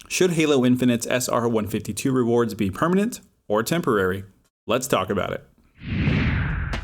Should Halo Infinite's SR-152 rewards be permanent or temporary? Let's talk about it.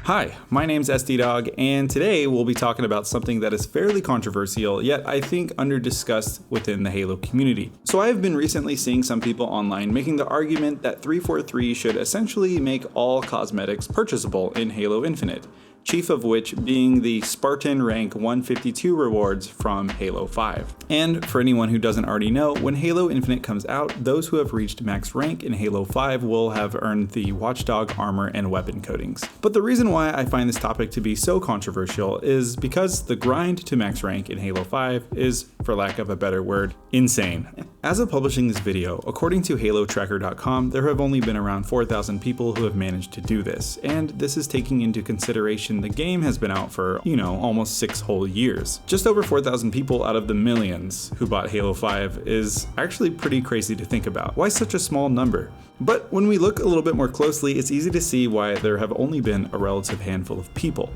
Hi, my name's SDDog, and today we'll be talking about something that is fairly controversial, yet I think under-discussed within the Halo community. So I have been recently seeing some people online making the argument that 343 should essentially make all cosmetics purchasable in Halo Infinite, chief of which being the Spartan rank 152 rewards from Halo 5. And for anyone who doesn't already know, when Halo Infinite comes out, those who have reached max rank in Halo 5 will have earned the Watchdog armor and weapon coatings. But the reason why I find this topic to be so controversial is because the grind to max rank in Halo 5 is, for lack of a better word, insane. As of publishing this video, according to HaloTracker.com, there have only been around 4,000 people who have managed to do this, and this is taking into consideration the game has been out for, almost 6 whole years. Just over 4,000 people out of the millions who bought Halo 5 is actually pretty crazy to think about. Why such a small number? But when we look a little bit more closely, it's easy to see why there have only been a relative handful of people.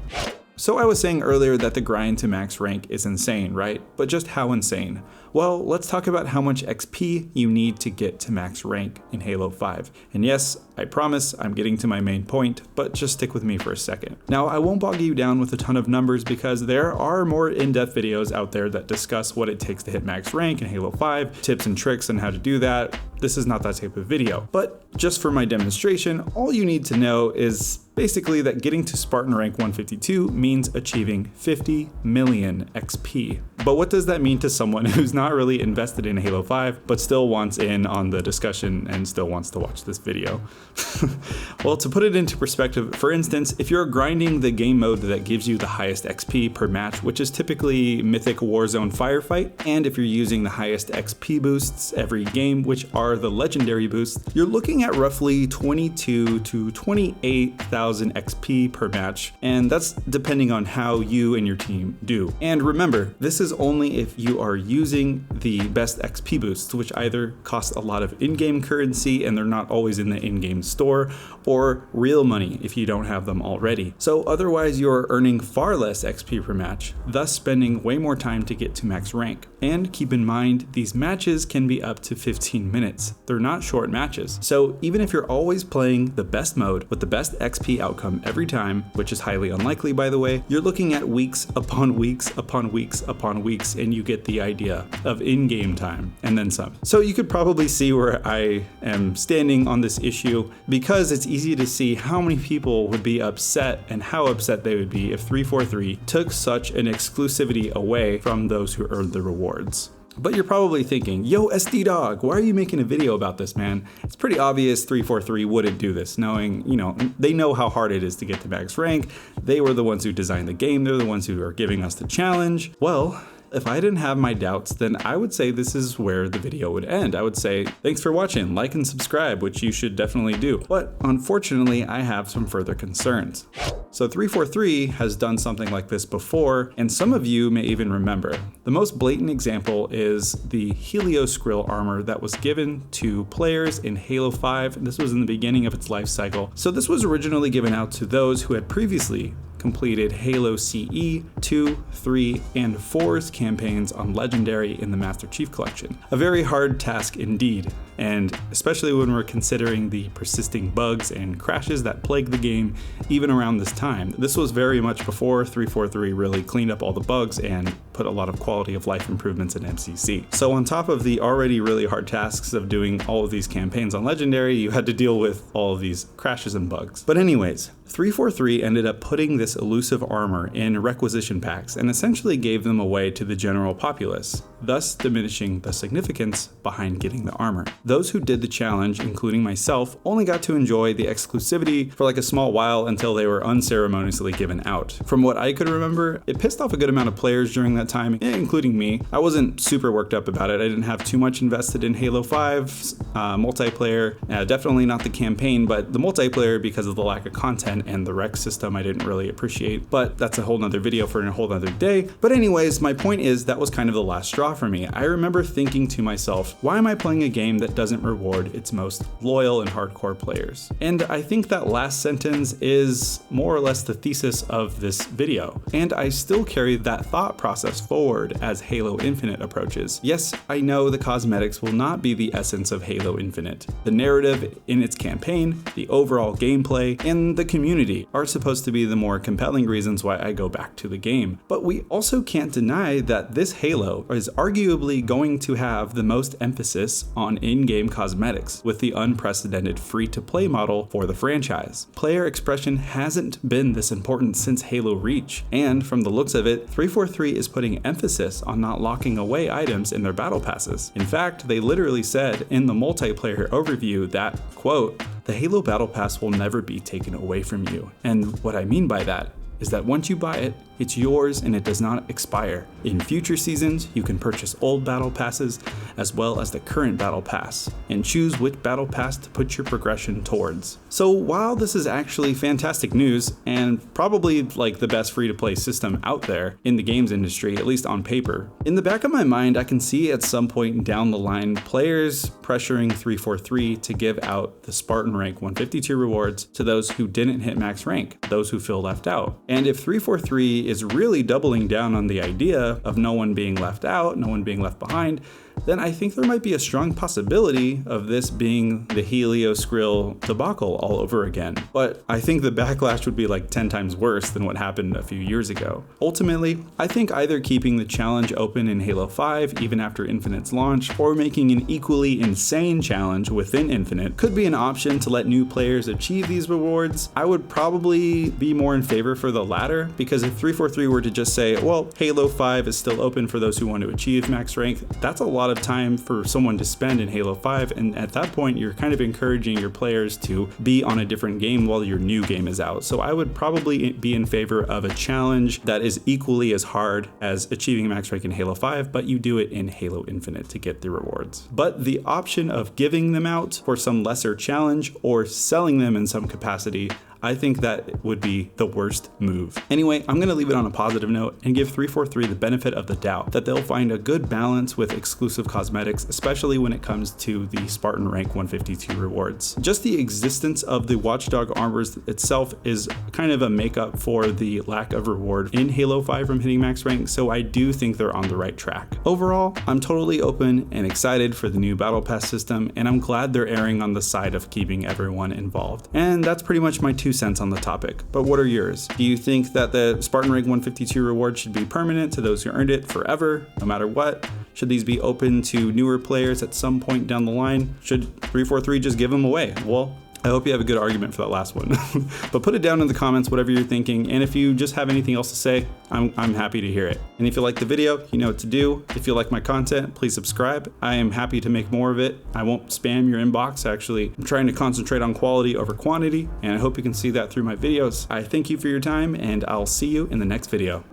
So I was saying earlier that the grind to max rank is insane, right? But just how insane? Well, let's talk about how much XP you need to get to max rank in Halo 5. And yes, I promise I'm getting to my main point, but just stick with me for a second. Now, I won't bog you down with a ton of numbers because there are more in-depth videos out there that discuss what it takes to hit max rank in Halo 5, tips and tricks on how to do that. This is not that type of video. But just for my demonstration, all you need to know is basically that getting to Spartan rank 152 means achieving 50 million XP. But what does that mean to someone who's not really invested in Halo 5, but still wants in on the discussion and still wants to watch this video? Well, to put it into perspective, for instance, if you're grinding the game mode that gives you the highest XP per match, which is typically Mythic Warzone Firefight, and if you're using the highest XP boosts every game, which are the legendary boosts, you're looking at roughly 22 to 28,000 XP per match, and that's depending on how you and your team do. And remember, this is only if you are using the best XP boosts, which either cost a lot of in-game currency and they're not always in the in-game store, or real money if you don't have them already. So otherwise you're earning far less XP per match, thus spending way more time to get to max rank. And keep in mind, these matches can be up to 15 minutes. They're not short matches. So even if you're always playing the best mode with the best XP outcome every time, which is highly unlikely by the way, you're looking at weeks upon weeks upon weeks upon weeks, and you get the idea of in-game time and then some. So you could probably see where I am standing on this issue, because it's easy to see how many people would be upset and how upset they would be if 343 took such an exclusivity away from those who earned the rewards. But you're probably thinking, yo, SDDog, why are you making a video about this, man? It's pretty obvious 343 wouldn't do this, knowing, they know how hard it is to get to max rank. They were the ones who designed the game. They're the ones who are giving us the challenge. Well, if I didn't have my doubts, then I would say this is where the video would end. I would say, thanks for watching, like and subscribe, which you should definitely do. But unfortunately, I have some further concerns. So 343 has done something like this before, and some of you may even remember. The most blatant example is the Helios Grill armor that was given to players in Halo 5. This was in the beginning of its life cycle. So this was originally given out to those who had previously completed Halo CE 2, 3, and 4's campaigns on Legendary in the Master Chief Collection. A very hard task indeed, and especially when we're considering the persisting bugs and crashes that plague the game even around this time. This was very much before 343 really cleaned up all the bugs and put a lot of quality of life improvements in MCC. So on top of the already really hard tasks of doing all of these campaigns on Legendary, you had to deal with all of these crashes and bugs. But anyways, 343 ended up putting this elusive armor in requisition packs and essentially gave them away to the general populace, thus diminishing the significance behind getting the armor. Those who did the challenge, including myself, only got to enjoy the exclusivity for like a small while until they were unceremoniously given out. From what I could remember, it pissed off a good amount of players during that time, including me. I wasn't super worked up about it. I didn't have too much invested in Halo 5's multiplayer, definitely not the campaign, but the multiplayer, because of the lack of content and the rec system, I didn't really appreciate appreciate, but that's a whole nother video for a whole nother day. But anyways, my point is that was kind of the last straw for me. I remember thinking to myself, why am I playing a game that doesn't reward its most loyal and hardcore players? And I think that last sentence is more or less the thesis of this video. And I still carry that thought process forward as Halo Infinite approaches. Yes, I know the cosmetics will not be the essence of Halo Infinite. The narrative in its campaign, the overall gameplay, and the community are supposed to be the more compelling reasons why I go back to the game. But we also can't deny that this Halo is arguably going to have the most emphasis on in-game cosmetics with the unprecedented free-to-play model for the franchise. Player expression hasn't been this important since Halo Reach, and from the looks of it, 343 is putting emphasis on not locking away items in their battle passes. In fact, they literally said in the multiplayer overview that, quote, "The Halo Battle Pass will never be taken away from you." And what I mean by that is that once you buy it, it's yours and it does not expire. In future seasons, you can purchase old battle passes as well as the current battle pass and choose which battle pass to put your progression towards. So while this is actually fantastic news and probably like the best free-to-play system out there in the games industry, at least on paper, in the back of my mind, I can see at some point down the line players pressuring 343 to give out the Spartan Rank 152 rewards to those who didn't hit max rank, those who feel left out. And if 343 is really doubling down on the idea of no one being left out, no one being left behind, then I think there might be a strong possibility of this being the Helios Skrill debacle all over again. But I think the backlash would be like 10 times worse than what happened a few years ago. Ultimately, I think either keeping the challenge open in Halo 5 even after Infinite's launch, or making an equally insane challenge within Infinite could be an option to let new players achieve these rewards. I would probably be more in favor for the latter, because if 343 were to just say, well, Halo 5 is still open for those who want to achieve max rank, that's a lot of time for someone to spend in Halo 5, and at that point you're kind of encouraging your players to be on a different game while your new game is out. So I would probably be in favor of a challenge that is equally as hard as achieving max rank in Halo 5, but you do it in Halo Infinite to get the rewards. But the option of giving them out for some lesser challenge or selling them in some capacity, I think that would be the worst move. Anyway, I'm gonna leave it on a positive note and give 343 the benefit of the doubt that they'll find a good balance with exclusive cosmetics, especially when it comes to the Spartan Rank 152 rewards. Just the existence of the Watchdog armors itself is kind of a makeup for the lack of reward in Halo 5 from hitting max rank, so I do think they're on the right track. Overall, I'm totally open and excited for the new Battle Pass system, and I'm glad they're erring on the side of keeping everyone involved. And that's pretty much my 2 cents on the topic. But what are yours? Do you think that the Spartan Rank 152 reward should be permanent to those who earned it forever, no matter what? Should these be open to newer players at some point down the line? Should 343 just give them away? Well, I hope you have a good argument for that last one. But put it down in the comments, whatever you're thinking. And if you just have anything else to say, I'm happy to hear it. And if you like the video, you know what to do. If you like my content, please subscribe. I am happy to make more of it. I won't spam your inbox. Actually, I'm trying to concentrate on quality over quantity, and I hope you can see that through my videos. I thank you for your time, and I'll see you in the next video.